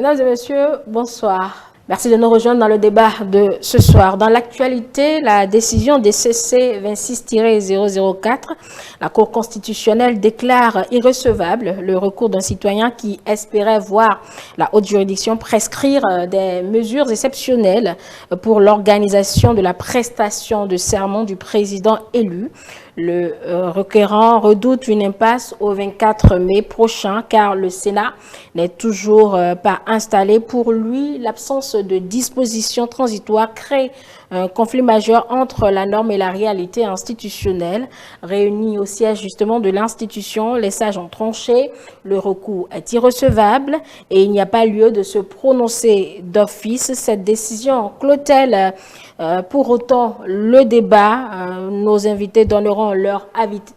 Mesdames et messieurs, bonsoir. Merci de nous rejoindre dans le débat de ce soir. Dans l'actualité, la décision des CC 26-004, la Cour constitutionnelle déclare irrecevable le recours d'un citoyen qui espérait voir la haute juridiction prescrire des mesures exceptionnelles pour l'organisation de la prestation de serment du président élu. Le requérant redoute une impasse au 24 mai prochain car le Sénat n'est toujours pas installé. Pour lui, l'absence de dispositions transitoires crée un conflit majeur entre la norme et la réalité institutionnelle. Réunis au siège justement de l'institution, les sages ont tranché, le recours est irrecevable et il n'y a pas lieu de se prononcer d'office. Cette décision clôt-elle pour autant le débat? Nos invités donneront leur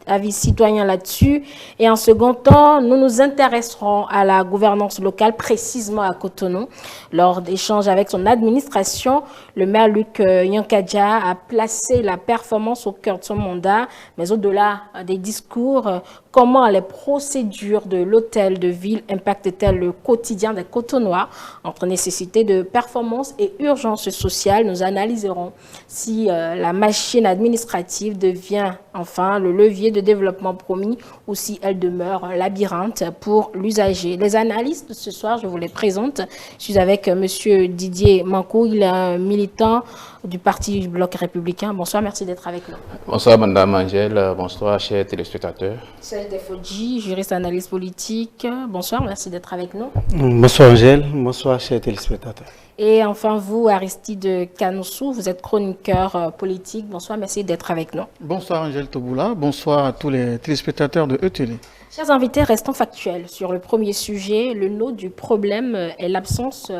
avis citoyen là-dessus. Et en second temps, nous nous intéresserons à la gouvernance locale, précisément à Cotonou. Lors d'échanges avec son administration, le maire Luc Nyankadja a placé la performance au cœur de son mandat, mais au-delà des discours, comment les procédures de l'hôtel de ville impactent-elles le quotidien des Cotonois? Entre nécessité de performance et urgence sociale, nous analyserons si la machine administrative devient enfin le levier de développement promis ou si elle demeure labyrinthe pour l'usager. Les analystes de ce soir, je vous les présente. Je suis avec M. Didier Mankou, il est un militant du Parti du Bloc républicain. Bonsoir, merci d'être avec nous. Bonsoir, Madame Angèle. Bonsoir, chers téléspectateurs. Serge Defodji, juriste analyste politique. Bonsoir, merci d'être avec nous. Bonsoir, Angèle. Bonsoir, chers téléspectateurs. Et enfin, vous, Aristide Kanoussou, vous êtes chroniqueur politique. Bonsoir, merci d'être avec nous. Bonsoir, Angèle Toboula. Bonsoir à tous les téléspectateurs de ETélé. Chers invités, restons factuels sur le premier sujet. Le nœud du problème est l'absence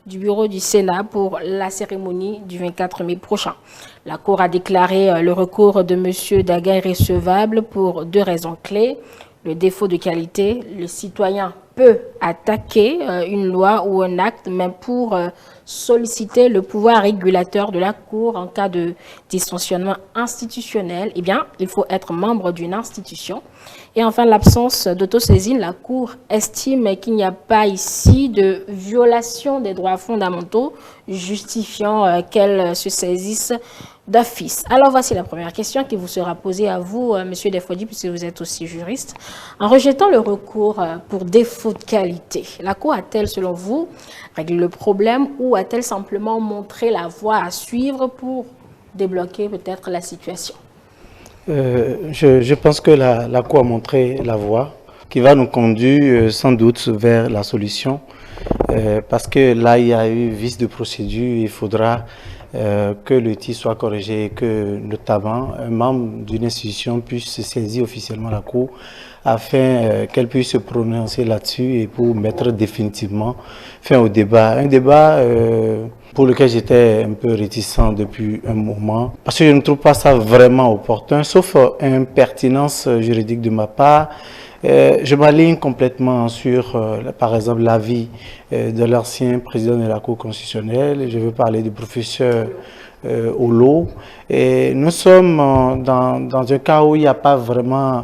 du bureau du Sénat pour la cérémonie du 24 mai prochain. La Cour a déclaré le recours de M. Daga irrecevable pour deux raisons clés. Le défaut de qualité, le citoyen peut attaquer une loi ou un acte, même pour solliciter le pouvoir régulateur de la Cour en cas de dysfonctionnement institutionnel. Eh bien, il faut être membre d'une institution. Et enfin, l'absence d'autosaisine, la Cour estime qu'il n'y a pas ici de violation des droits fondamentaux justifiant qu'elle se saisisse d'office. Alors voici la première question qui vous sera posée à vous, Monsieur Defodji, puisque vous êtes aussi juriste. En rejetant le recours pour défaut de qualité, la Cour a-t-elle, selon vous, réglé le problème ou a-t-elle simplement montré la voie à suivre pour débloquer peut-être la situation? Je pense que la Cour a montré la voie qui va nous conduire sans doute vers la solution parce que là, il y a eu vice de procédure, il faudra que le tir soit corrigé et que notamment un membre d'une institution puisse se saisir officiellement la Cour afin qu'elle puisse se prononcer là-dessus et pour mettre définitivement fin au débat. Un débat pour lequel j'étais un peu réticent depuis un moment parce que je ne trouve pas ça vraiment opportun, sauf une pertinence juridique de ma part. Je m'aligne complètement sur, par exemple, l'avis de l'ancien président de la Cour constitutionnelle. Je veux parler du professeur Olo. Et nous sommes dans un cas où il n'y a pas vraiment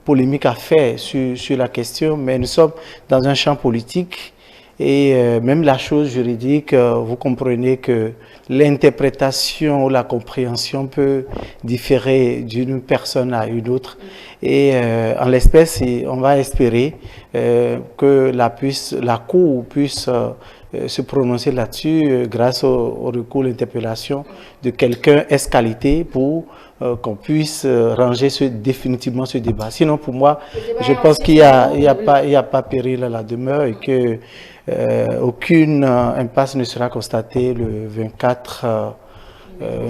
polémique à faire sur la question, mais nous sommes dans un champ politique. Et même la chose juridique, vous comprenez que l'interprétation ou la compréhension peut différer d'une personne à une autre. Et en l'espèce, on va espérer que la Cour puisse se prononcer là-dessus grâce au recours à l'interpellation de quelqu'un qualité pour qu'on puisse ranger définitivement ce débat. Sinon, pour moi, je pense qu'il n'y a pas péril à la demeure et que aucune impasse ne sera constatée le 24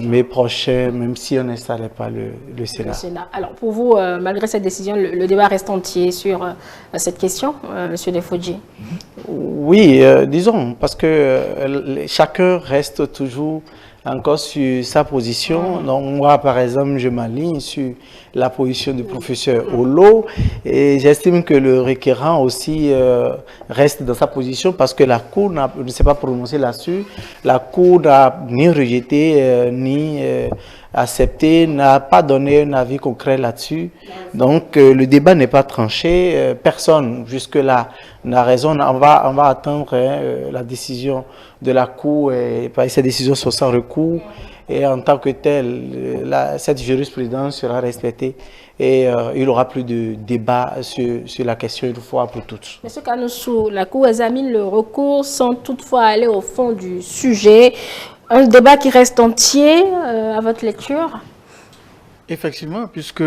mai prochain, même si on n'installait pas le Sénat. Alors pour vous, malgré cette décision, le débat reste entier sur cette question, Monsieur Defodji? Oui, disons, parce que chacun reste toujours encore sur sa position. Donc moi, par exemple, je m'aligne sur la position du professeur Olo et j'estime que le requérant aussi reste dans sa position parce que la Cour ne s'est pas prononcée là-dessus. La Cour n'a ni rejeté ni accepté, n'a pas donné un avis concret là-dessus. Donc le débat n'est pas tranché. Personne jusque-là n'a raison. On va attendre la décision de la Cour. Et ces décisions sont sans recours. Et en tant que telle, cette jurisprudence sera respectée. Et il n'y aura plus de débat sur la question une fois pour toutes. Monsieur Kanoussou, la Cour examine le recours sans toutefois aller au fond du sujet. Un débat qui reste entier à votre lecture? Effectivement, puisque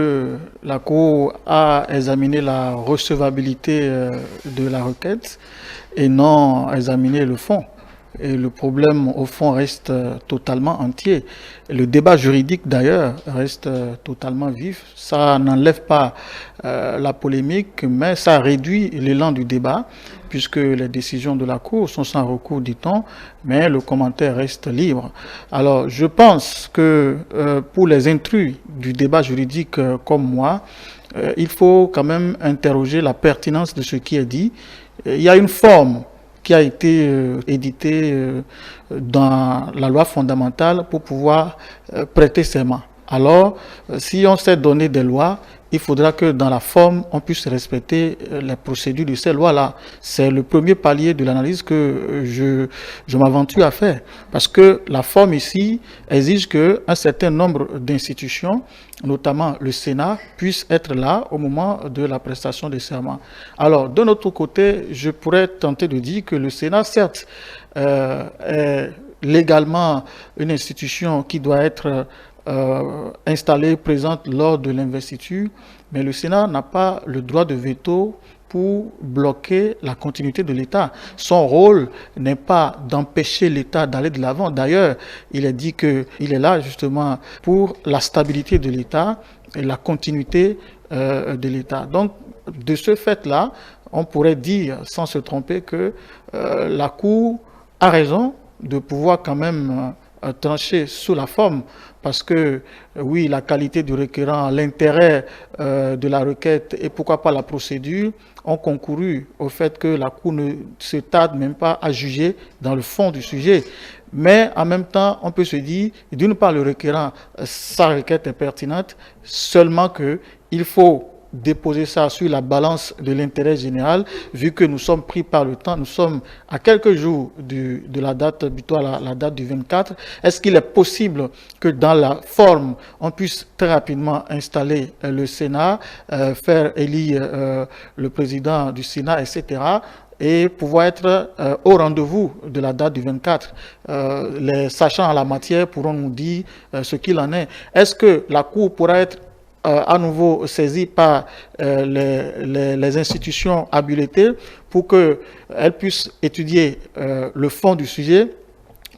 la Cour a examiné la recevabilité de la requête et non examiné le fond. Et le problème, au fond, reste totalement entier. Le débat juridique, d'ailleurs, reste totalement vif. Ça n'enlève pas la polémique, mais ça réduit l'élan du débat, puisque les décisions de la Cour sont sans recours, dit-on, mais le commentaire reste libre. Alors, je pense que pour les intrus du débat juridique comme moi, il faut quand même interroger la pertinence de ce qui est dit. Il y a une forme qui a été édité dans la loi fondamentale pour pouvoir prêter serment. Alors, si on s'est donné des lois, il faudra que dans la forme, on puisse respecter les procédures de ces lois-là. C'est le premier palier de l'analyse que je m'aventure à faire. Parce que la forme ici exige qu'un certain nombre d'institutions, notamment le Sénat, puissent être là au moment de la prestation des serments. Alors, de notre côté, je pourrais tenter de dire que le Sénat, certes, est légalement une institution qui doit être installée, présente lors de l'investiture, mais le Sénat n'a pas le droit de veto pour bloquer la continuité de l'État. Son rôle n'est pas d'empêcher l'État d'aller de l'avant. D'ailleurs, il est dit qu'il est là justement pour la stabilité de l'État et la continuité de l'État. Donc, de ce fait-là, on pourrait dire, sans se tromper, que la Cour a raison de pouvoir quand même trancher sous la forme, parce que oui, la qualité du requérant, l'intérêt de la requête et pourquoi pas la procédure ont concouru au fait que la Cour ne se tarde même pas à juger dans le fond du sujet. Mais en même temps, on peut se dire, d'une part, le requérant, sa requête est pertinente, seulement qu'il faut déposer ça sur la balance de l'intérêt général, vu que nous sommes pris par le temps, nous sommes à quelques jours de la date butoir, la date du 24. Est-ce qu'il est possible que dans la forme, on puisse très rapidement installer le Sénat, faire élire le président du Sénat, etc., et pouvoir être au rendez-vous de la date du 24. Les sachants en la matière pourront nous dire ce qu'il en est. Est-ce que la Cour pourra être à nouveau saisie par les institutions habilitées pour qu'elles puissent étudier le fond du sujet?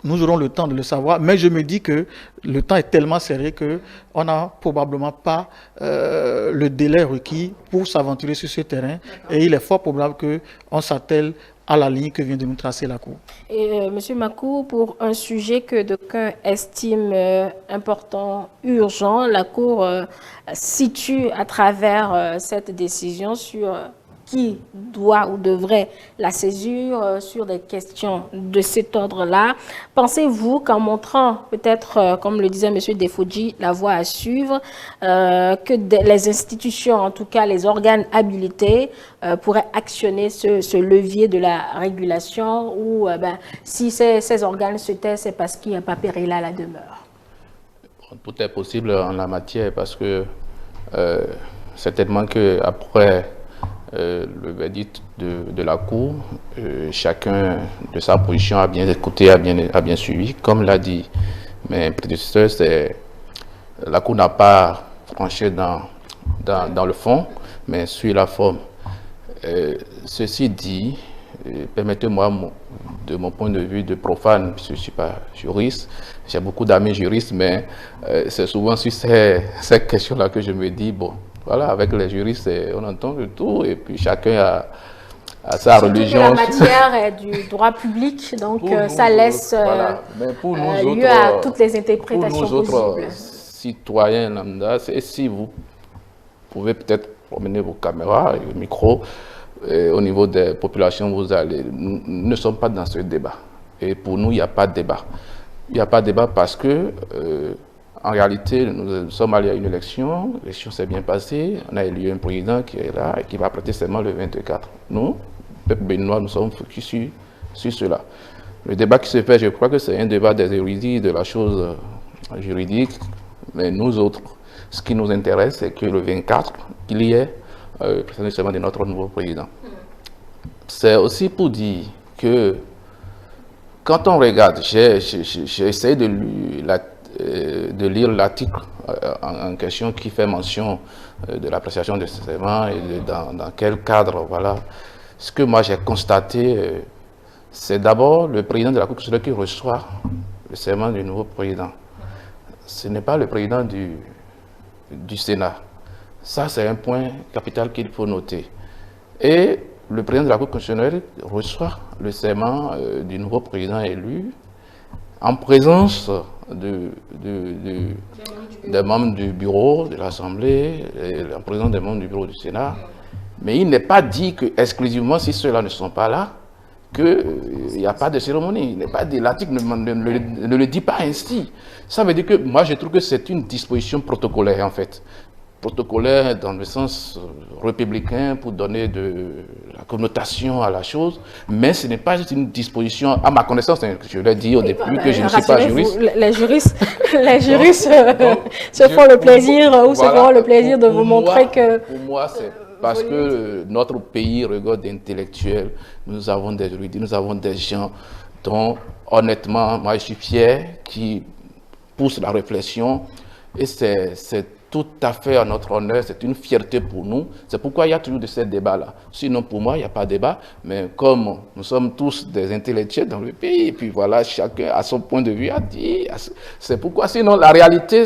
Nous aurons le temps de le savoir, mais je me dis que le temps est tellement serré qu'on n'a probablement pas le délai requis pour s'aventurer sur ce terrain. Et il est fort probable qu'on s'attelle à la ligne que vient de nous tracer la Cour. Et Monsieur Makou, pour un sujet que d'aucuns estiment important, urgent, la Cour situe à travers cette décision sur qui doit ou devrait la saisir sur des questions de cet ordre-là. Pensez-vous qu'en montrant, peut-être, comme le disait M. Defodji, la voie à suivre, que les institutions, en tout cas les organes habilités, pourraient actionner ce levier de la régulation ou si ces organes se taisent, c'est parce qu'il n'y a pas péril à la demeure? Tout est possible en la matière parce que certainement qu'après le verdict de la Cour, chacun de sa position a bien écouté, a bien suivi. Comme l'a dit mes prédécesseurs, la Cour n'a pas tranché dans le fond, mais sur la forme. Ceci dit, permettez-moi, de mon point de vue de profane, puisque je ne suis pas juriste, j'ai beaucoup d'amis juristes, mais c'est souvent sur ces questions-là que je me dis, bon, voilà, avec les juristes, on entend de tout, et puis chacun a sa religion. La matière est du droit public, donc ça laisse lieu à toutes les interprétations pour nous possibles. Autres citoyens lambda, si vous pouvez peut-être promener vos caméras et vos micros, au niveau des populations, nous ne sommes pas dans ce débat. Et pour nous, il n'y a pas de débat. Il n'y a pas de débat parce que, En réalité, nous sommes allés à une élection, l'élection s'est bien passée, on a élu un président qui est là et qui va prêter serment le 24. Nous, peuple béninois, nous sommes focus sur cela. Le débat qui se fait, je crois que c'est un débat des érudits de la chose juridique, mais nous autres, ce qui nous intéresse, c'est que le 24, il y ait le serment de notre nouveau président. C'est aussi pour dire que quand on regarde, j'ai essayé de lire l'article en question qui fait mention de l'appréciation de ce serment et dans quel cadre, voilà. Ce que moi j'ai constaté, c'est d'abord le président de la Cour constitutionnelle qui reçoit le serment du nouveau président. Ce n'est pas le président du Sénat. Ça, c'est un point capital qu'il faut noter. Et le président de la Cour constitutionnelle reçoit le serment du nouveau président élu en présence des membres du bureau de l'Assemblée, en présence des membres du bureau du Sénat. Mais il n'est pas dit que exclusivement si ceux-là ne sont pas là, qu'il n'y a pas de cérémonie. Il n'est pas dit, l'article ne le dit pas ainsi. Ça veut dire que moi je trouve que c'est une disposition protocolaire en fait. Protocolaire dans le sens républicain pour donner de la connotation à la chose, mais ce n'est pas juste une disposition, à ma connaissance, je l'ai dit au début que je ne suis pas juriste. Les juristes se font le plaisir ou se feront le plaisir de vous montrer que... Pour moi, c'est parce que notre pays regorge d'intellectuels, nous avons des érudits, nous avons des gens dont, honnêtement, moi je suis fier, qui poussent la réflexion, et c'est tout à fait à notre honneur, c'est une fierté pour nous. C'est pourquoi il y a toujours de ces débats-là. Sinon, pour moi, il n'y a pas de débat. Mais comme nous sommes tous des intellectuels dans le pays, et puis voilà, chacun a son point de vue à dire. C'est pourquoi, sinon, la réalité,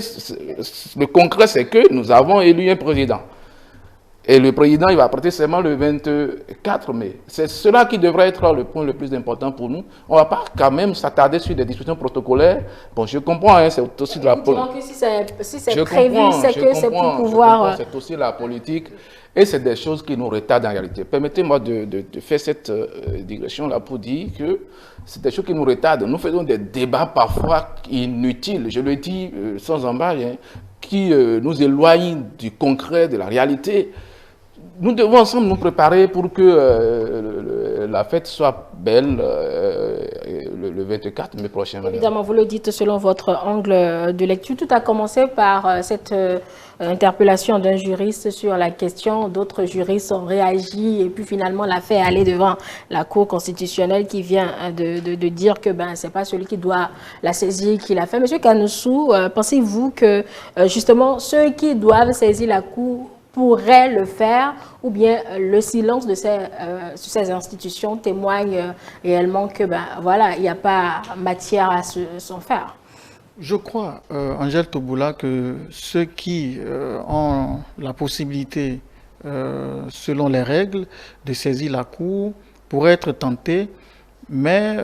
le concret, c'est que nous avons élu un président. Et le président, il va prêter serment le 24 mai. C'est cela qui devrait être le point le plus important pour nous. On ne va pas quand même s'attarder sur des discussions protocolaires. Bon, je comprends, hein, c'est aussi de la politique. Si c'est prévu, c'est que c'est pour pouvoir... C'est aussi la politique. Et c'est des choses qui nous retardent en réalité. Permettez-moi de faire cette digression-là pour dire que c'est des choses qui nous retardent. Nous faisons des débats parfois inutiles, je le dis sans embâche, hein, qui nous éloignent du concret, de la réalité. Nous devons ensemble nous préparer pour que la fête soit belle le 24 mai prochain. Évidemment, vous le dites selon votre angle de lecture. Tout a commencé par cette interpellation d'un juriste sur la question. D'autres juristes ont réagi et puis finalement l'affaire est allée devant la Cour constitutionnelle qui vient de dire que ce n'est pas celui qui doit la saisir qui l'a fait. Monsieur Kanoussou, pensez-vous que justement ceux qui doivent saisir la Cour pourrait le faire, ou bien le silence de ces institutions témoigne réellement que voilà, il n'y a pas matière à s'en faire? Je crois, Angèle Toboula, que ceux qui ont la possibilité, selon les règles, de saisir la Cour pourraient être tentés, mais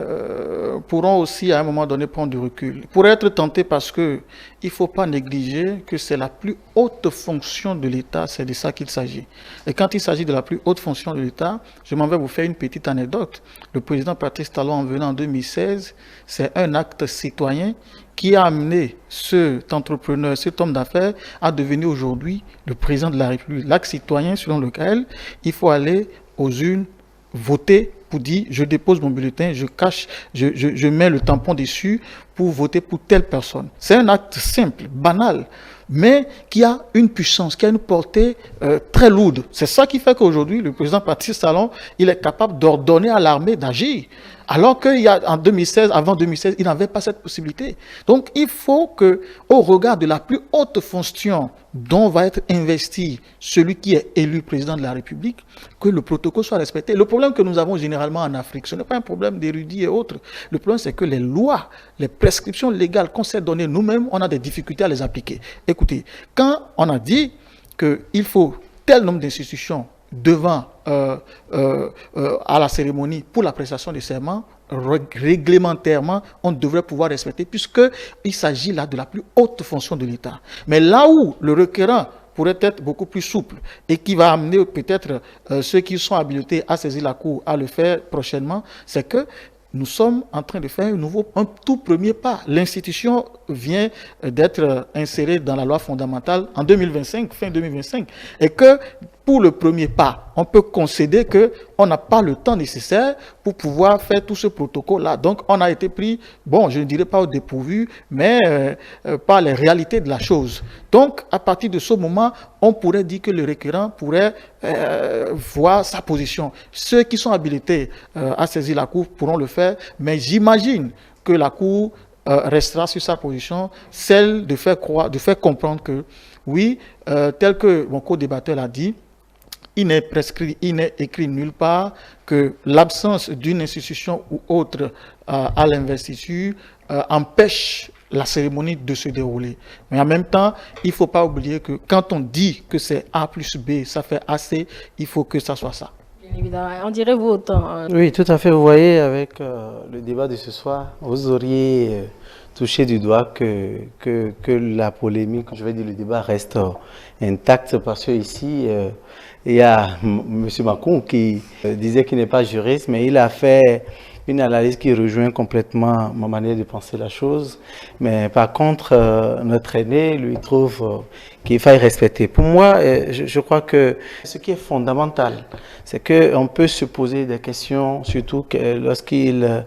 pourront aussi à un moment donné prendre du recul. Pourraient être tentés parce qu'il ne faut pas négliger que c'est la plus haute fonction de l'État, c'est de ça qu'il s'agit. Et quand il s'agit de la plus haute fonction de l'État, je m'en vais vous faire une petite anecdote. Le président Patrice Talon, en venant en 2016, c'est un acte citoyen qui a amené cet entrepreneur, cet homme d'affaires à devenir aujourd'hui le président de la République. L'acte citoyen selon lequel il faut aller aux urnes, voter pour dire je dépose mon bulletin, je mets le tampon dessus pour voter pour telle personne. C'est un acte simple, banal, mais qui a une puissance, qui a une portée très lourde. C'est ça qui fait qu'aujourd'hui, le président Patrice Talon, il est capable d'ordonner à l'armée d'agir. Alors qu'en 2016, avant 2016, il n'avait pas cette possibilité. Donc, il faut que, au regard de la plus haute fonction dont va être investi celui qui est élu président de la République, que le protocole soit respecté. Le problème que nous avons généralement en Afrique, ce n'est pas un problème d'érudits et autres. Le problème, c'est que les lois, les prescriptions légales qu'on s'est données nous-mêmes, on a des difficultés à les appliquer. Écoutez, quand on a dit qu'il faut tel nombre d'institutions devant à la cérémonie pour la prestation des serments, réglementairement, on devrait pouvoir respecter, puisqu'il s'agit là de la plus haute fonction de l'État. Mais là où le requérant pourrait être beaucoup plus souple et qui va amener peut-être ceux qui sont habilités à saisir la Cour à le faire prochainement, c'est que nous sommes en train de faire un tout premier pas. L'institution vient d'être inséré dans la loi fondamentale en 2025, fin 2025, et que pour le premier pas, on peut concéder qu'on n'a pas le temps nécessaire pour pouvoir faire tout ce protocole-là. Donc, on a été pris, bon, je ne dirais pas au dépourvu, mais par les réalités de la chose. Donc, à partir de ce moment, on pourrait dire que le requérant pourrait voir sa position. Ceux qui sont habilités à saisir la Cour pourront le faire, mais j'imagine que la Cour restera sur sa position, celle de faire comprendre que, oui, tel que mon co-débatteur l'a dit, il n'est écrit nulle part que l'absence d'une institution ou autre à l'investiture empêche la cérémonie de se dérouler. Mais en même temps, il ne faut pas oublier que quand on dit que c'est A plus B, ça fait AC, il faut que ça soit ça. Bien évidemment, on dirait vous autant. Oui, tout à fait. Vous voyez, avec le débat de ce soir, vous auriez touché du doigt que la polémique, je vais dire le débat reste intact parce que ici, il y a M. Macron qui disait qu'il n'est pas juriste, mais il a fait une analyse qui rejoint complètement ma manière de penser la chose. Mais par contre, notre aîné lui trouve qu'il faille respecter. Pour moi, je crois que ce qui est fondamental, c'est qu'on peut se poser des questions, surtout lorsqu'il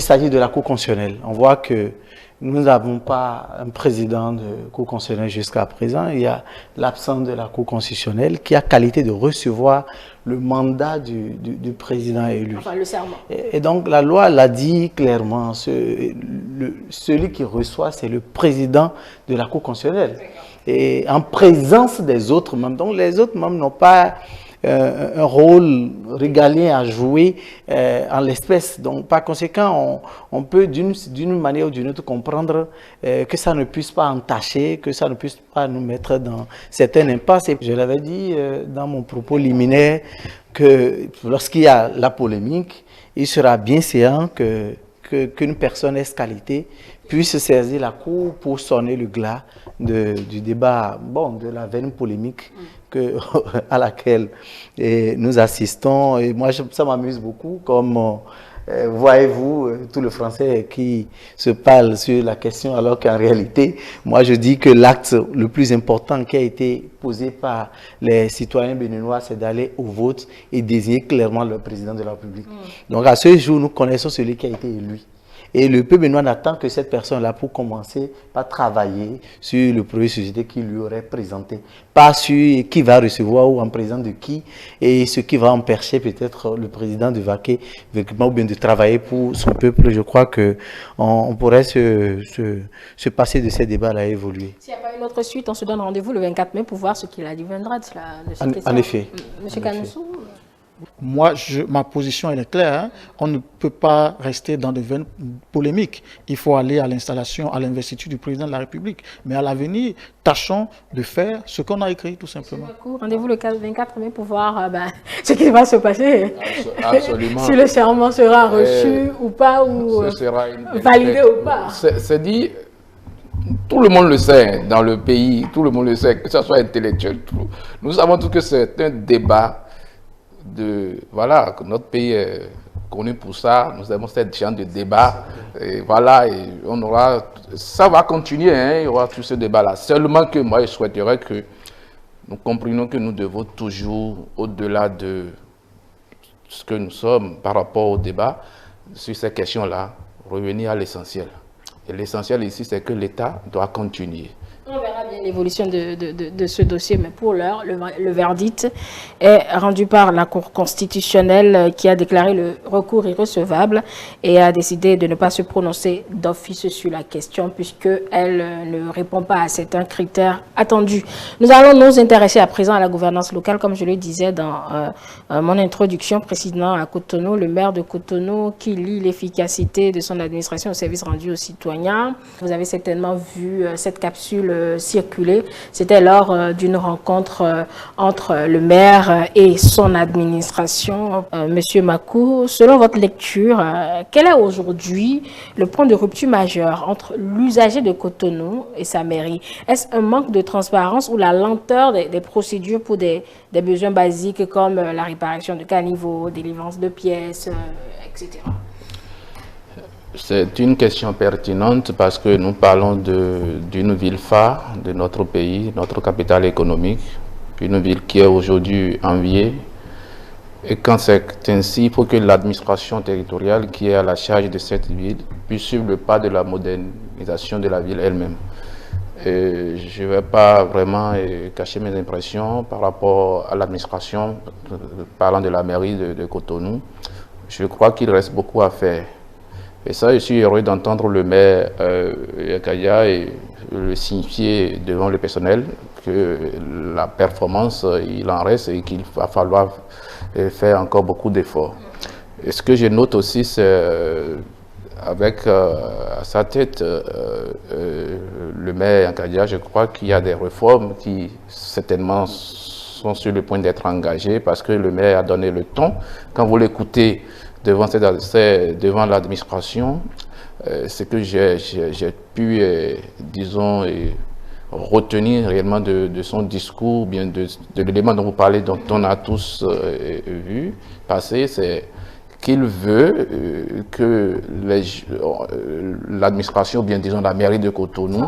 s'agit de la Cour constitutionnelle. On voit que nous n'avons pas un président de Cour constitutionnelle jusqu'à présent. Il y a l'absence de la Cour constitutionnelle qui a qualité de recevoir le mandat du président élu. Enfin, le serment. Et donc, la loi l'a dit clairement, celui qui reçoit, c'est le président de la Cour constitutionnelle. Et en présence des autres membres. Donc, les autres membres n'ont pas un rôle régalien à jouer en l'espèce. Donc, par conséquent, on peut d'une manière ou d'une autre comprendre que ça ne puisse pas entacher, que ça ne puisse pas nous mettre dans certaines impasses. Et je l'avais dit dans mon propos liminaire que lorsqu'il y a la polémique, il sera bien séant qu'une personne ait qualité puisse saisir la Cour pour sonner le glas du débat, bon, de la veine polémique à laquelle nous assistons. Et moi, ça m'amuse beaucoup, comme voyez-vous, tout le français qui se parle sur la question, alors qu'en réalité, moi je dis que l'acte le plus important qui a été posé par les citoyens béninois, c'est d'aller au vote et désigner clairement le président de la République. Donc à ce jour, nous connaissons celui qui a été élu. Et le peuple béninois n'attend que cette personne-là pour commencer par travailler sur le projet de société qu'il lui aurait présenté. Pas sur qui va recevoir ou en présent de qui et ce qui va empêcher peut-être le président de vaquer ou bien de travailler pour son peuple. Je crois qu'on pourrait se passer de ces débats-là et évoluer. S'il n'y a pas une autre suite, on se donne rendez-vous le 24 mai pour voir ce qu'il adviendra de cela. En effet. Monsieur Kanoussou. Moi, ma position elle est claire. Hein. On ne peut pas rester dans de vaines polémiques. Il faut aller à l'installation, à l'investiture du président de la République. Mais à l'avenir, tâchons de faire ce qu'on a écrit, tout simplement. Rendez-vous le 24 mai pour voir ce qui va se passer. Absolument. Si le serment sera reçu ou pas, ou validé ou pas. C'est dit, tout le monde le sait dans le pays, tout le monde le sait, que ce soit intellectuel. Nous savons tous que c'est un débat. Voilà, notre pays est connu pour ça, nous avons cette genre de débat, et voilà, et ça va continuer, hein, il y aura tout ce débat-là. Seulement que moi, je souhaiterais que nous comprenions que nous devons toujours, au-delà de ce que nous sommes par rapport au débat, sur ces questions-là, revenir à l'essentiel. Et l'essentiel ici, c'est que l'État doit continuer. On verra bien l'évolution de ce dossier, mais pour l'heure, le verdict est rendu par la Cour constitutionnelle qui a déclaré le recours irrecevable et a décidé de ne pas se prononcer d'office sur la question puisqu'elle ne répond pas à certains critères attendus. Nous allons nous intéresser à présent à la gouvernance locale, comme je le disais dans mon introduction précédente à Cotonou, le maire de Cotonou qui lie l'efficacité de son administration au service rendu aux citoyens. Vous avez certainement vu cette capsule circuler. C'était lors d'une rencontre entre le maire et son administration. Monsieur Makou, selon votre lecture, quel est aujourd'hui le point de rupture majeur entre l'usager de Cotonou et sa mairie? Est-ce un manque de transparence ou la lenteur des procédures pour des besoins basiques comme la réparation de caniveaux, délivrance de pièces, etc.? C'est une question pertinente parce que nous parlons d'une ville phare de notre pays, notre capitale économique, une ville qui est aujourd'hui enviée. Et quand c'est ainsi, il faut que l'administration territoriale qui est à la charge de cette ville puisse suivre le pas de la modernisation de la ville elle-même. Je ne vais pas vraiment cacher mes impressions par rapport à l'administration, parlant de la mairie de Cotonou. Je crois qu'il reste beaucoup à faire. Et ça, je suis heureux d'entendre le maire Yakaya le signifier devant le personnel que la performance, il en reste et qu'il va falloir faire encore beaucoup d'efforts. Et ce que je note aussi, c'est avec à sa tête le maire Yakaya, je crois qu'il y a des réformes qui certainement sont sur le point d'être engagées parce que le maire a donné le ton. Quand vous l'écoutez devant l'administration, ce que j'ai pu, disons, retenir réellement de son discours, bien de l'élément dont vous parlez, dont on a tous vu passer, c'est qu'il veut que l'administration, bien disons la mairie de Cotonou,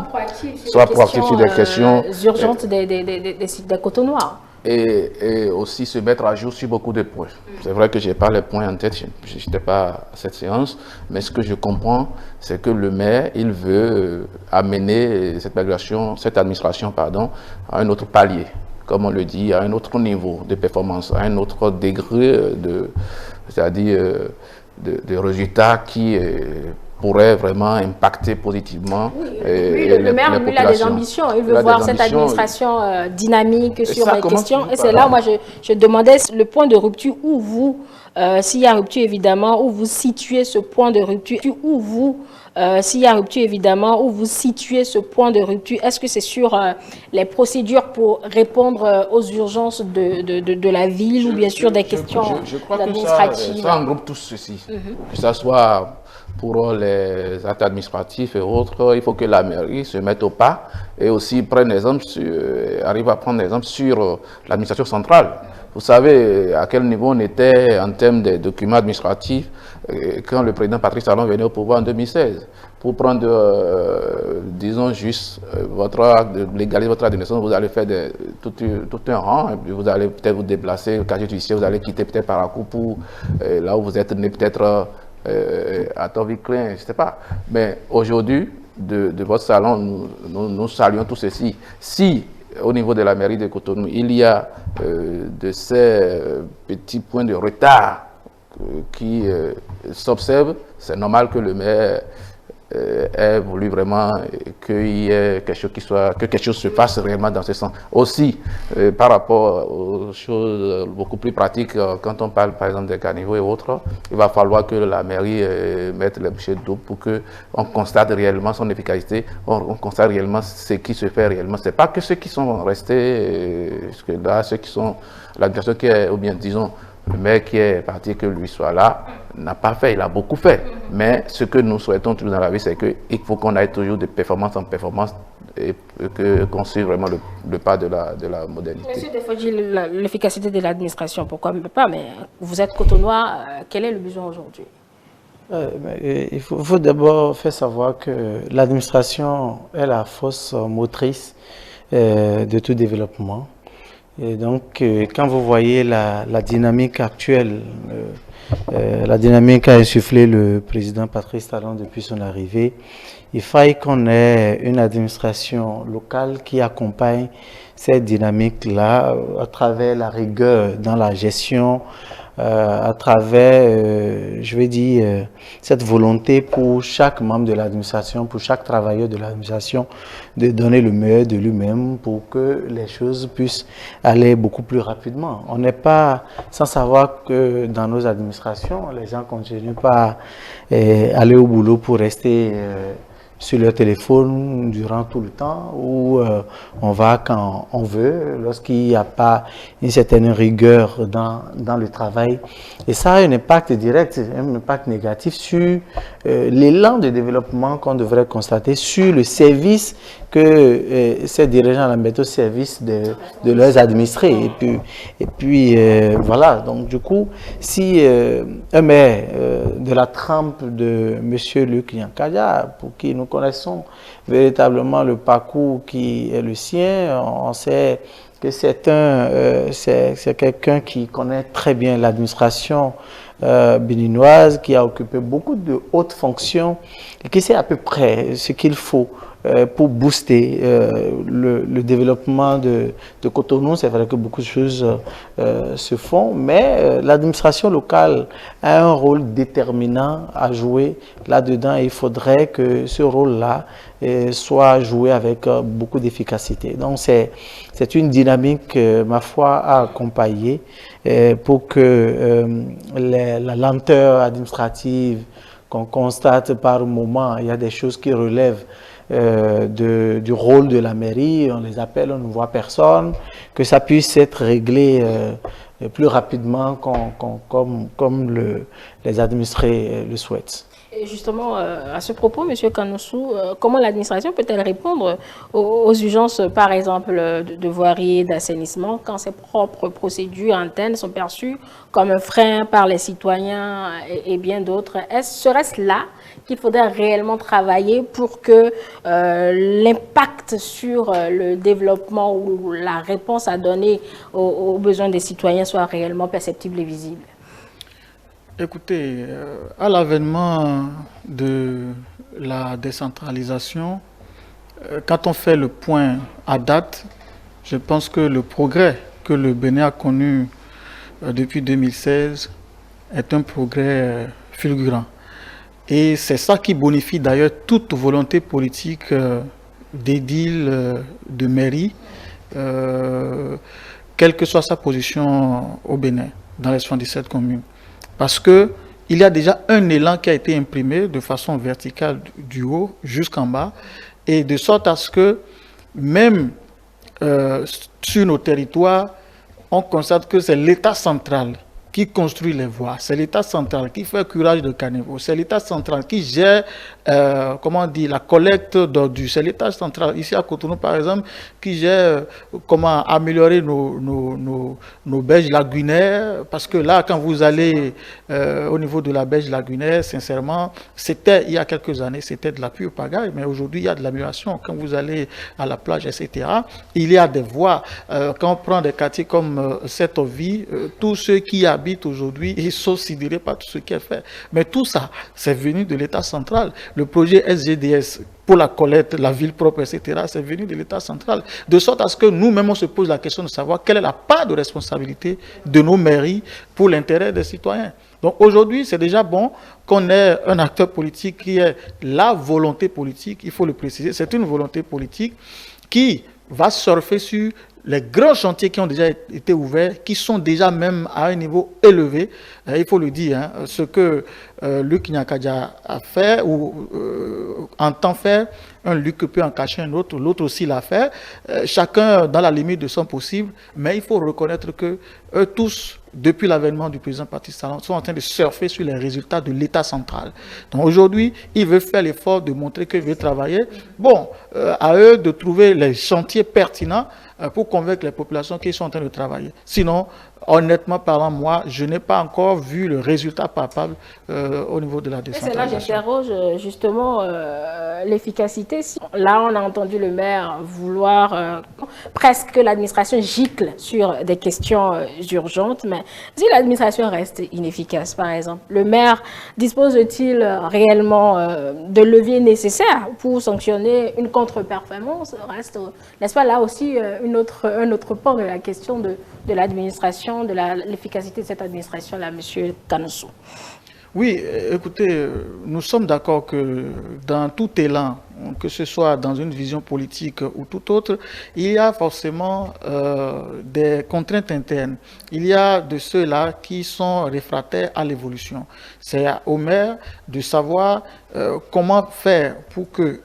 soit proactive sur des questions urgentes des Cotonnois. Et aussi se mettre à jour sur beaucoup de points. C'est vrai que je n'ai pas les points en tête, je n'étais pas à cette séance, mais ce que je comprends, c'est que le maire, il veut amener cette administration à un autre palier, comme on le dit, à un autre niveau de performance, à un autre degré de résultats qui pourrait vraiment impacter positivement le maire, lui, a des ambitions. Il veut voir cette administration dynamique sur les questions. Et c'est là, moi, je demandais le point de rupture où vous, s'il y a rupture, évidemment, où vous situez ce point de rupture, s'il y a rupture, évidemment, où vous situez ce point de rupture. Est-ce que c'est sur les procédures pour répondre aux urgences de la ville ou bien sûr des questions administratives? Je crois que ça englobe tout ceci, que ce soit pour les actes administratifs et autres, il faut que la mairie se mette au pas et aussi arrive à prendre exemple sur l'administration centrale. Vous savez à quel niveau on était en termes de documents administratifs quand le président Patrice Talon venait au pouvoir en 2016. Pour prendre, disons juste, légaliser votre acte de naissance, vous allez faire tout un rang, et puis vous allez peut-être vous déplacer au casier judiciaire, vous allez quitter peut-être par coup pour là où vous êtes né, peut-être à Toviclin, je ne sais pas. Mais aujourd'hui, de votre salon, nous saluons tout ceci. Si, au niveau de la mairie de Cotonou, il y a de ces petits points de retard qui s'observent, c'est normal que le maire ait voulu vraiment qu'il y ait quelque chose que quelque chose se fasse réellement dans ce sens. Aussi, par rapport aux choses beaucoup plus pratiques, quand on parle par exemple des caniveaux et autres, il va falloir que la mairie mette les bouchées doubles pour qu'on constate réellement son efficacité, on constate réellement ce qui se fait réellement. Ce n'est pas que ceux qui sont restés, là, ceux qui sont l'administration qui est, ou bien disons, le maire qui est parti, que lui soit là, n'a pas fait, il a beaucoup fait. Mais ce que nous souhaitons toujours dans la vie, c'est qu'il faut qu'on aille toujours de performance en performance et qu'on suive vraiment le pas de la modernité. Monsieur Defodji, l'efficacité de l'administration, pourquoi pas, mais vous êtes Cotonnois, quel est le besoin aujourd'hui? Il faut d'abord faire savoir que l'administration est la force motrice de tout développement. Et donc, quand vous voyez la dynamique actuelle, la dynamique qu'a insufflé le président Patrice Talon depuis son arrivée, il faille qu'on ait une administration locale qui accompagne cette dynamique-là à travers la rigueur dans la gestion, à travers, je vais dire, cette volonté pour chaque membre de l'administration, pour chaque travailleur de l'administration, de donner le meilleur de lui-même pour que les choses puissent aller beaucoup plus rapidement. On n'est pas sans savoir que dans nos administrations, les gens continuent pas à aller au boulot pour rester sur leur téléphone durant tout le temps, ou on va quand on veut, lorsqu'il n'y a pas une certaine rigueur dans le travail. Et ça a un impact direct, un impact négatif sur l'élan de développement qu'on devrait constater, sur le service que ces dirigeants la mettent au service de leurs administrés. Et puis voilà, donc du coup, si un maire de la trempe de M. Luc Nyankadja, pour qui nous connaissons véritablement le parcours qui est le sien, on sait que c'est quelqu'un qui connaît très bien l'administration béninoise, qui a occupé beaucoup de hautes fonctions et qui sait à peu près ce qu'il faut pour booster le développement de Cotonou. C'est vrai que beaucoup de choses se font, mais l'administration locale a un rôle déterminant à jouer là-dedans et il faudrait que ce rôle-là soit joué avec beaucoup d'efficacité. Donc c'est une dynamique, ma foi, à accompagner pour que la lenteur administrative qu'on constate par moment, il y a des choses qui relèvent du rôle de la mairie, on les appelle, on ne voit personne, que ça puisse être réglé plus rapidement comme les administrés le souhaitent. Et justement, à ce propos, M. Kanoussou, comment l'administration peut-elle répondre aux urgences, par exemple, de voirie et d'assainissement, quand ses propres procédures internes sont perçues comme un frein par les citoyens et bien d'autres? Serait-ce là qu'il faudrait réellement travailler pour que l'impact sur le développement ou la réponse à donner aux besoins des citoyens soit réellement perceptible et visible? Écoutez, à l'avènement de la décentralisation, quand on fait le point à date, je pense que le progrès que le Bénin a connu depuis 2016 est un progrès fulgurant. Et c'est ça qui bonifie d'ailleurs toute volonté politique d'édile, de mairie, quelle que soit sa position au Bénin, dans les 77 communes. Parce qu'il y a déjà un élan qui a été imprimé de façon verticale du haut jusqu'en bas, et de sorte à ce que même sur nos territoires, on constate que c'est l'État central qui construit les voies, c'est l'État central qui fait le curage de caniveaux, c'est l'État central qui gère comment dire, la collecte d'ordures, c'est l'État central, ici à Cotonou par exemple, qui gère comment améliorer nos berges lagunaires, parce que là, quand vous allez au niveau de la berge lagunaire, sincèrement, c'était, il y a quelques années, c'était de la pure pagaille, mais aujourd'hui, il y a de l'amélioration. Quand vous allez à la plage, etc., il y a des voies. Quand on prend des quartiers comme Cette-Vie, tous ceux qui habitent aujourd'hui, ils sont sidérés par tout ce qui est fait. Mais tout ça, c'est venu de l'État central. Le projet SGDS pour la collecte, la ville propre, etc., c'est venu de l'État central. De sorte à ce que nous-mêmes, on se pose la question de savoir quelle est la part de responsabilité de nos mairies pour l'intérêt des citoyens. Donc aujourd'hui, c'est déjà bon qu'on ait un acteur politique qui ait la volonté politique, il faut le préciser, c'est une volonté politique qui va surfer sur les grands chantiers qui ont déjà été ouverts, qui sont déjà même à un niveau élevé. Il faut le dire, hein, ce que Luc Nyankadja a fait ou entend faire, un Luc peut en cacher un autre, l'autre aussi l'a fait, chacun dans la limite de son possible, mais il faut reconnaître que eux tous, depuis l'avènement du président Patrice Talon, sont en train de surfer sur les résultats de l'État central. Donc aujourd'hui, il veut faire l'effort de montrer qu'il veut travailler. Bon, à eux de trouver les chantiers pertinents pour convaincre les populations qui sont en train de travailler. Sinon, honnêtement parlant, moi, je n'ai pas encore vu le résultat palpable au niveau de la décentralisation. C'est là que j'interroge justement l'efficacité. Là, on a entendu le maire vouloir presque que l'administration gicle sur des questions urgentes, mais si l'administration reste inefficace, par exemple, le maire dispose-t-il réellement de leviers nécessaires pour sanctionner une contre-performance? Reste, n'est-ce pas, là aussi un autre pan de la question de l'administration, de l'efficacité de cette administration-là, M. Kanoussou. Oui, écoutez, nous sommes d'accord que dans tout élan que ce soit dans une vision politique ou tout autre, il y a forcément des contraintes internes. Il y a de ceux-là qui sont réfractaires à l'évolution. C'est au maire de savoir comment faire pour que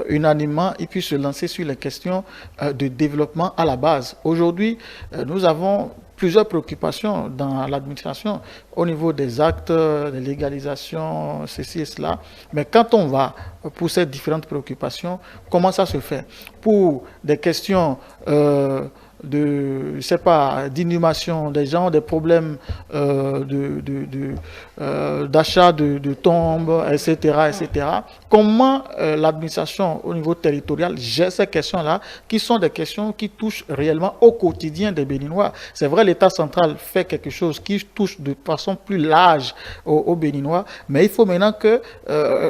unanimement il puisse se lancer sur les questions de développement à la base. Aujourd'hui, nous avons plusieurs préoccupations dans l'administration au niveau des actes, des légalisations, ceci et cela. Mais quand on va pour ces différentes préoccupations, comment ça se fait? Pour des questions d'inhumation des gens, des problèmes d'achat de tombes, etc., etc. Comment l'administration au niveau territorial gère ces questions-là, qui sont des questions qui touchent réellement au quotidien des Béninois. C'est vrai, l'État central fait quelque chose qui touche de façon plus large aux Béninois, mais il faut maintenant que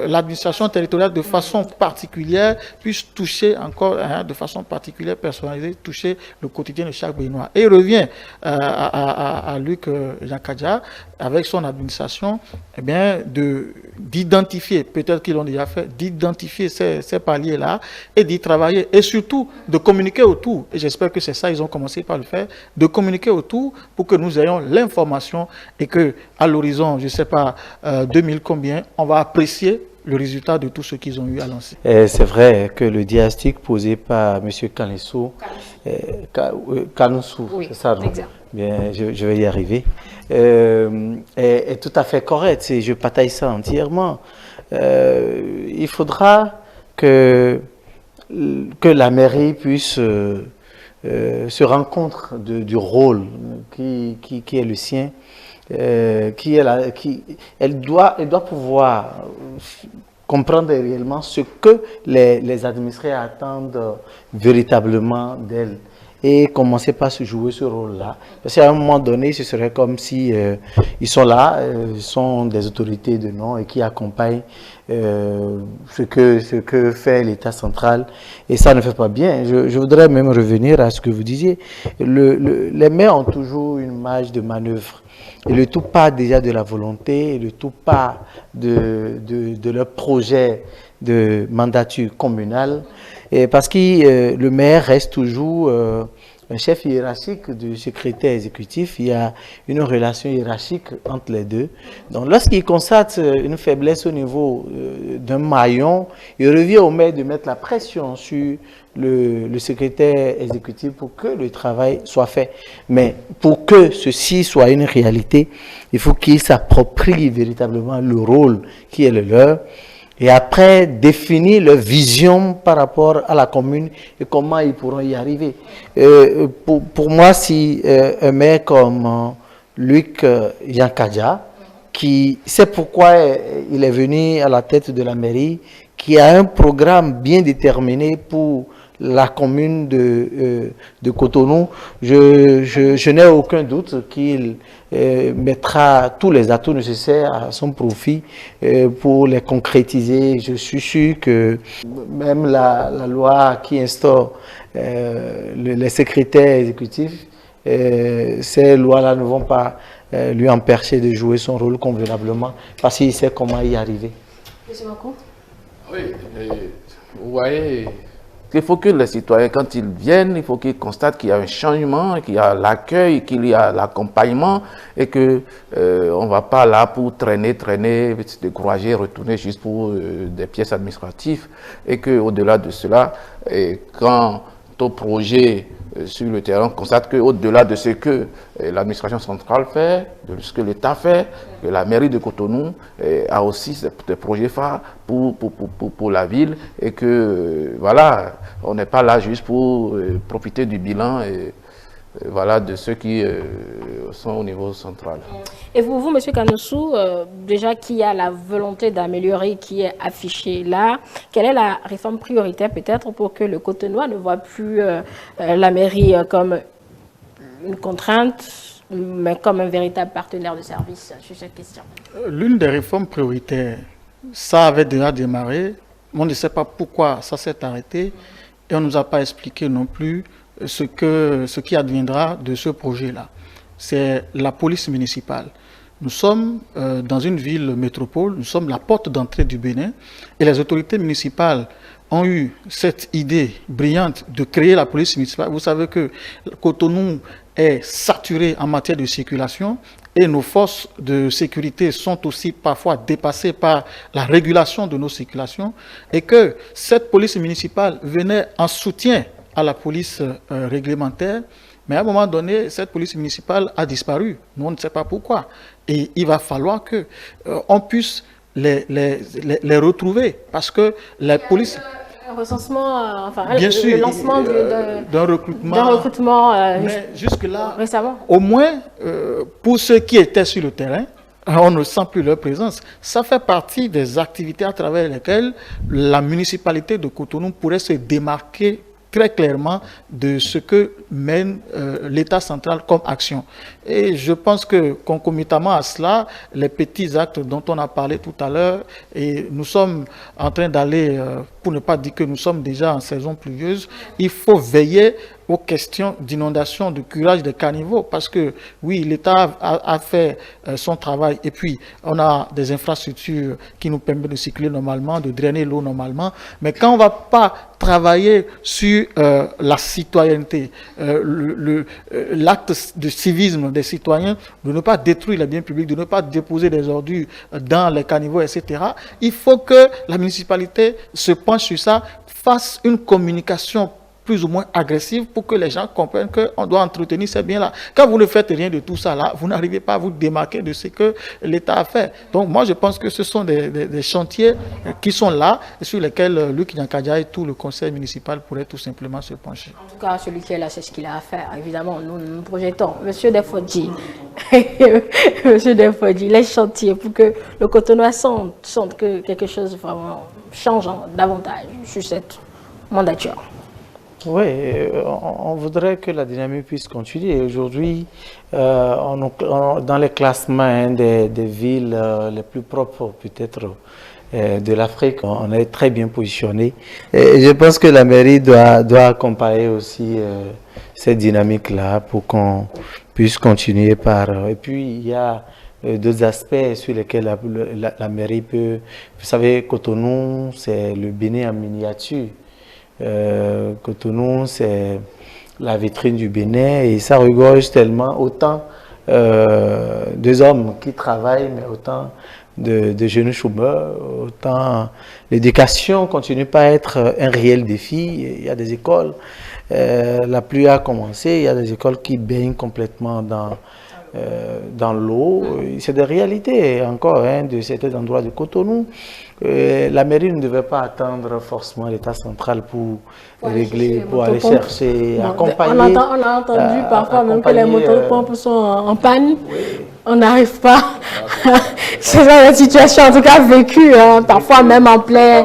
l'administration territoriale, de façon particulière, puisse toucher encore, de façon particulière, personnalisée, toucher le quotidien de chaque Béninois. Et il revient à Luc Yankadja, avec son administration, eh bien, d'identifier, peut-être qu'ils l'ont déjà fait, d'identifier ces paliers-là et d'y travailler. Et surtout, de communiquer autour. Et j'espère que c'est ça, ils ont commencé par le faire, de communiquer autour pour que nous ayons l'information et que à l'horizon, je ne sais pas, 2000 combien, on va apprécier le résultat de tout ce qu'ils ont eu à lancer. C'est vrai que le diagnostic posé par M. Kanoussou, oui, c'est ça, non? exact. Bien, je vais y arriver, est tout à fait correct. Je partage ça entièrement. Il faudra que la mairie puisse se rendre compte du rôle qui est le sien. Elle doit pouvoir comprendre réellement ce que les administrés attendent véritablement d'elle et commencer par se jouer ce rôle-là. Parce qu'à un moment donné, ce serait comme si ils sont là, ils sont des autorités de nom et qui accompagnent ce que fait l'État central, et ça ne fait pas bien. Je voudrais même revenir à ce que vous disiez. Les maires ont toujours une marge de manœuvre. Et le tout part déjà de la volonté, et le tout part de leur projet de mandature communale. Et parce que le maire reste toujours un chef hiérarchique du secrétaire exécutif. Il y a une relation hiérarchique entre les deux. Donc lorsqu'il constate une faiblesse au niveau d'un maillon, il revient au maire de mettre la pression sur le secrétaire exécutif pour que le travail soit fait. Mais pour que ceci soit une réalité, il faut qu'il s'approprie véritablement le rôle qui est le leur. Et après, définir leur vision par rapport à la commune et comment ils pourront y arriver. Pour moi, si un maire comme Luc Yankadja, qui sait pourquoi il est venu à la tête de la mairie, qui a un programme bien déterminé pour la commune de Cotonou, je n'ai aucun doute qu'il mettra tous les atouts nécessaires à son profit pour les concrétiser. Je suis sûr que même la loi qui instaure les secrétaires exécutifs, ces lois-là ne vont pas lui empêcher de jouer son rôle convenablement parce qu'il sait comment y arriver. Monsieur Macron? Oui, vous voyez, il faut que les citoyens, quand ils viennent, il faut qu'ils constatent qu'il y a un changement, qu'il y a l'accueil, qu'il y a l'accompagnement et que on ne va pas là pour traîner, se décourager, retourner juste pour des pièces administratives et qu'au-delà de cela, quand au projet sur le terrain, on constate qu'au-delà de ce que l'administration centrale fait, de ce que l'État fait, que la mairie de Cotonou a aussi des projets phares pour la ville et que voilà, on n'est pas là juste pour profiter du bilan et voilà, de ceux qui sont au niveau central. Et vous, M. Kanoussou, déjà qu'il y a la volonté d'améliorer qui est affichée là, quelle est la réforme prioritaire peut-être pour que le Cotonois ne voit plus la mairie comme une contrainte, mais comme un véritable partenaire de service sur cette question? L'une des réformes prioritaires, ça avait déjà démarré, on ne sait pas pourquoi ça s'est arrêté et on ne nous a pas expliqué non plus ce qui adviendra de ce projet-là. C'est la police municipale. Nous sommes dans une ville métropole, nous sommes la porte d'entrée du Bénin et les autorités municipales ont eu cette idée brillante de créer la police municipale. Vous savez que Cotonou est saturé en matière de circulation et nos forces de sécurité sont aussi parfois dépassées par la régulation de nos circulations et que cette police municipale venait en soutien à la police réglementaire. Mais à un moment donné, cette police municipale a disparu. Nous, on ne sait pas pourquoi. Et il va falloir qu'on puisse les retrouver parce que la police... Un recensement, bien sûr, le lancement d'un recrutement, mais jusque-là, récemment. Au moins, pour ceux qui étaient sur le terrain, on ne sent plus leur présence. Ça fait partie des activités à travers lesquelles la municipalité de Cotonou pourrait se démarquer très clairement de ce que mène l'État central comme action. Et je pense que concomitamment à cela, les petits actes dont on a parlé tout à l'heure, et nous sommes en train d'aller, pour ne pas dire que nous sommes déjà en saison pluvieuse, il faut veiller aux questions d'inondation, de curage des caniveaux, parce que oui, l'État a fait son travail et puis on a des infrastructures qui nous permettent de circuler normalement, de drainer l'eau normalement, mais quand on ne va pas travailler sur la citoyenneté, l'acte de civisme des citoyens, de ne pas détruire les biens publics, de ne pas déposer des ordures dans les caniveaux, etc., il faut que la municipalité se penche sur ça, fasse une communication plus ou moins agressive pour que les gens comprennent qu'on doit entretenir ces biens-là. Quand vous ne faites rien de tout ça là, vous n'arrivez pas à vous démarquer de ce que l'État a fait. Donc moi je pense que ce sont des chantiers qui sont là et sur lesquels Luc Nyakadia et tout le conseil municipal pourraient tout simplement se pencher. En tout cas, celui qui est là, c'est ce qu'il a à faire. Évidemment, nous nous projetons. Monsieur Defodji, Monsieur Defodji, les chantiers pour que le Cotonou sente que quelque chose vraiment change davantage sur cette mandature. Oui, on voudrait que la dynamique puisse continuer. Aujourd'hui, dans les classements des villes les plus propres, peut-être, de l'Afrique, on est très bien positionné. Et je pense que la mairie doit accompagner aussi cette dynamique-là pour qu'on puisse continuer par... Et puis, il y a d'autres aspects sur lesquels la mairie peut... Vous savez, Cotonou, c'est le Bénin en miniature. Cotonou, c'est la vitrine du Bénin et ça regorge tellement autant des hommes qui travaillent, mais autant de jeunes chômeurs, autant l'éducation continue pas à être un réel défi. Il y a des écoles, la pluie a commencé, il y a des écoles qui baignent complètement dans l'eau. C'est des réalités encore de certains endroits de Cotonou. La mairie ne devait pas attendre forcément l'État central pour régler, pour aller chercher, accompagner. On a entendu parfois même que les motopompes sont en panne. Oui. On n'arrive pas. C'est la situation en tout cas vécue, parfois même en plein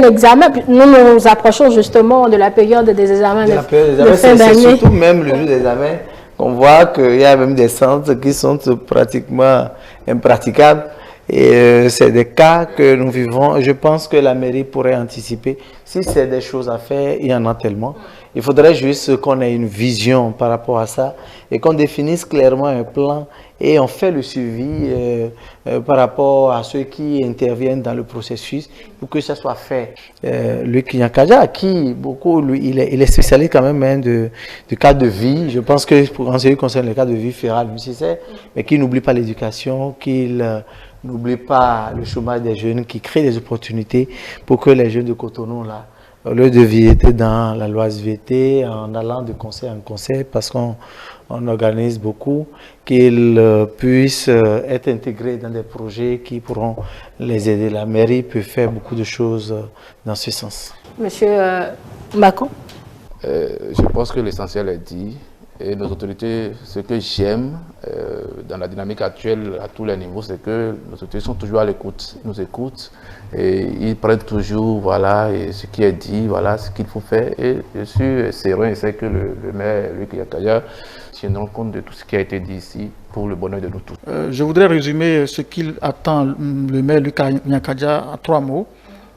examen. Nous nous approchons justement de la période des examens de fin d'année. C'est surtout même le jour des examens qu'on voit qu'il y a même des centres qui sont pratiquement impraticables. Et c'est des cas que nous vivons. Je pense que la mairie pourrait anticiper. Si c'est des choses à faire, il y en a tellement. Il faudrait juste qu'on ait une vision par rapport à ça et qu'on définisse clairement un plan et on fait le suivi par rapport à ceux qui interviennent dans le processus pour que ça soit fait. Luc Nyakadia, qui beaucoup, lui, il est spécialiste quand même de cas de vie. Je pense que en ce qui concerne les cas de vie, fera le nécessaire, mais qui n'oublie pas l'éducation, qu'il n'oublie pas le chômage des jeunes, qui crée des opportunités pour que les jeunes de Cotonou, là, au lieu de visiter dans la loi SVT, en allant de conseil en conseil, parce qu'on organise beaucoup, qu'ils puissent être intégrés dans des projets qui pourront les aider. La mairie peut faire beaucoup de choses dans ce sens. Monsieur Macron? Je pense que l'essentiel est dit. Et nos autorités, ce que j'aime dans la dynamique actuelle à tous les niveaux, c'est que nos autorités sont toujours à l'écoute. Ils nous écoutent et ils prennent toujours et ce qui est dit, voilà ce qu'il faut faire. Et je suis serein et sais que le maire Luc Nyakadia tiendra compte de tout ce qui a été dit ici pour le bonheur de nous tous. Je voudrais résumer ce qu'il attend le maire Luc Nyakadia en 3 mots.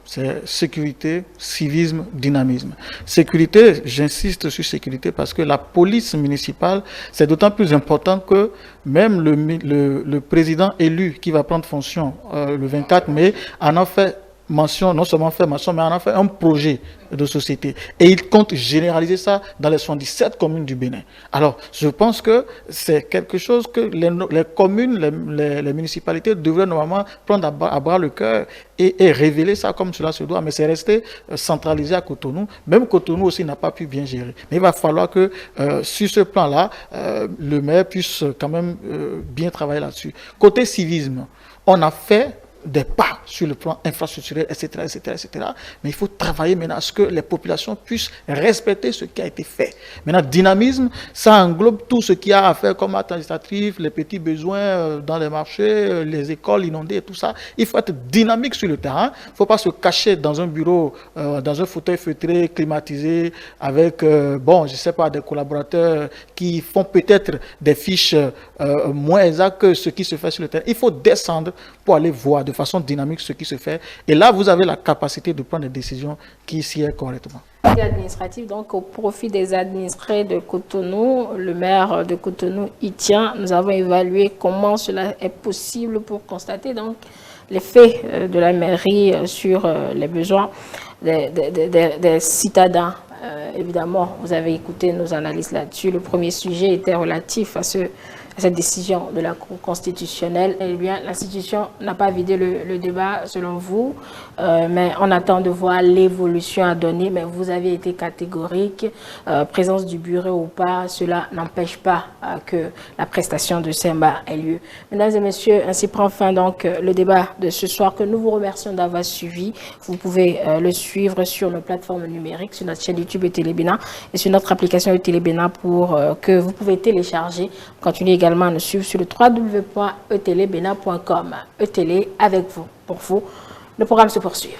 C'est sécurité, civisme, dynamisme. Sécurité, j'insiste sur sécurité parce que la police municipale, c'est d'autant plus important que même le président élu qui va prendre fonction le 24 mai en a fait mention, non seulement fait mention, mais on a fait un projet de société. Et il compte généraliser ça dans les 77 communes du Bénin. Alors, je pense que c'est quelque chose que les communes, les municipalités devraient normalement prendre à bras le cœur et révéler ça comme cela se doit. Mais c'est resté centralisé à Cotonou. Même Cotonou aussi n'a pas pu bien gérer. Mais il va falloir que sur ce plan-là, le maire puisse quand même bien travailler là-dessus. Côté civisme, on a fait des pas sur le plan infrastructurel, etc., etc., etc. Mais il faut travailler maintenant à ce que les populations puissent respecter ce qui a été fait. Maintenant, dynamisme, ça englobe tout ce qu'il y a à faire comme administratif, les petits besoins dans les marchés, les écoles inondées et tout ça. Il faut être dynamique sur le terrain. Il ne faut pas se cacher dans un bureau, dans un fauteuil feutré, climatisé, avec, bon, je ne sais pas, des collaborateurs qui font peut-être des fiches moins exactes que ce qui se fait sur le terrain. Il faut descendre pour aller voir de façon dynamique ce qui se fait. Et là, vous avez la capacité de prendre des décisions qui s'y est correctement. Administratif, donc au profit des administrés de Cotonou, le maire de Cotonou y tient. Nous avons évalué comment cela est possible pour constater donc l'effet de la mairie sur les besoins des citadins. Évidemment, vous avez écouté nos analyses là-dessus. Le premier sujet était relatif à cette décision de la Cour constitutionnelle. Eh bien, l'institution n'a pas vidé le débat, selon vous, mais on attend de voir l'évolution à donner. Mais vous avez été catégorique, présence du bureau ou pas, cela n'empêche pas que la prestation de Semba ait lieu. Mesdames et messieurs, ainsi prend fin donc le débat de ce soir que nous vous remercions d'avoir suivi. Vous pouvez le suivre sur nos plateformes numériques, sur notre chaîne YouTube Télébénin et sur notre application Télébénin pour que vous pouvez télécharger. Continuez également à nous suivre sur le www.etelebena.com. Etélé avec vous, pour vous. Le programme se poursuit.